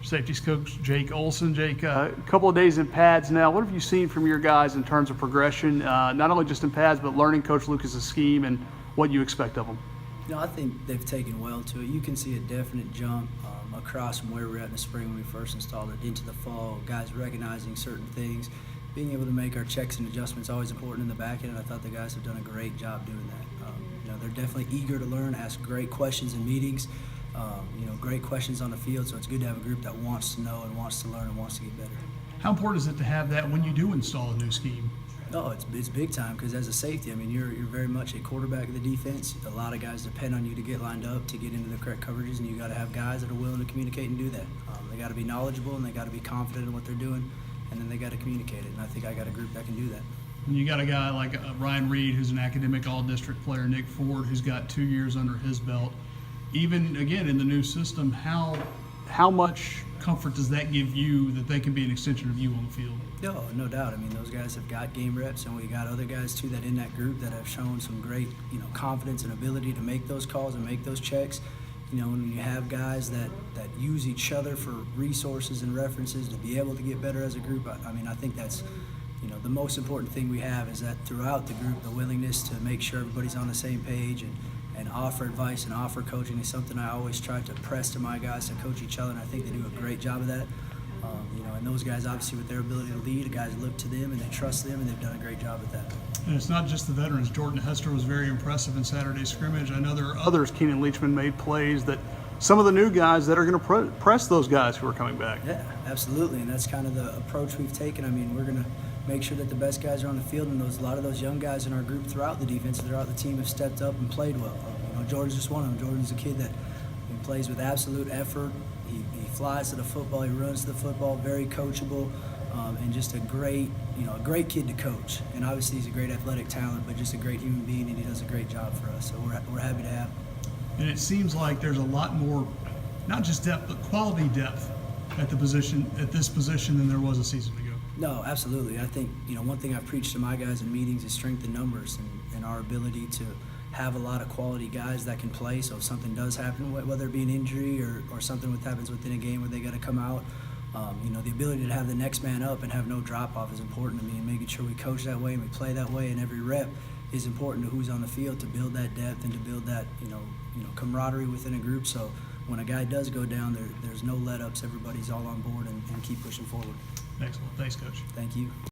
Safeties coach Jake Olsen. Jake, A couple of days in pads now. What have you seen from your guys in terms of progression, not only just in pads, but learning Coach Lucas's scheme and what you expect of them? No, I think they've taken well to it. You can see a definite jump across from where we were at in the spring when we first installed it into the fall. Guys recognizing certain things, being able to make our checks and adjustments always important in the back end. I thought the guys have done a great job doing that. They're definitely eager to learn, ask great questions in meetings. Great questions on the field. So it's good to have a group that wants to know and wants to learn and wants to get better. how important is it to have that when you do install a new scheme? No, it's big time because as a safety, I mean, you're very much a quarterback of the defense. A lot of guys depend on you to get lined up, to get into the correct coverages, and you got to have guys that are willing to communicate and do that. They got to be knowledgeable and they got to be confident in what they're doing, and then they got to communicate it. And I think I got a group that can do that. When you got a guy like Ryan Reed, who's an academic all-district player, Nick Ford, who's got 2 years under his belt, even again in the new system, how much comfort does that give you that they can be an extension of you on the field? No doubt. I mean, those guys have got game reps, and we got other guys too that in that group that have shown some great, confidence and ability to make those calls and make those checks. When you have guys that use each other for resources and references to be able to get better as a group, I think that's, the most important thing we have is that throughout the group, the willingness to make sure everybody's on the same page and offer advice and offer coaching is something I always try to press to my guys to coach each other, and I think they do a great job of that. And those guys, obviously, with their ability to lead, the guys look to them and they trust them, and they've done a great job with that. And it's not just the veterans. Jordan Hester was very impressive in Saturday's scrimmage. I know there are Others, Keenan Leachman made plays that some of the new guys that are going to press those guys who are coming back. Yeah, absolutely, and that's kind of the approach we've taken. I mean, we're going to make sure that the best guys are on the field, and a lot of those young guys in our group throughout the defense, throughout the team, have stepped up and played well. Jordan's just one of them. Jordan's a kid that plays with absolute effort. He flies to the football. He runs to the football. Very coachable, and just a great kid to coach. And obviously, he's a great athletic talent, but just a great human being, and he does a great job for us. So we're happy to have him. And it seems like there's a lot more, not just depth, but quality depth at this position than there was a season ago. No, absolutely. I think, one thing I've preached to my guys in meetings is strength in numbers and our ability to have a lot of quality guys that can play. So if something does happen, whether it be an injury or something that happens within a game where they got to come out, the ability to have the next man up and have no drop off is important to me, and making sure we coach that way and we play that way, and every rep is important to who's on the field to build that depth and to build that camaraderie within a group. So when a guy does go down, there's no let ups. Everybody's all on board and keep pushing forward. Excellent. Thanks, Coach. Thank you.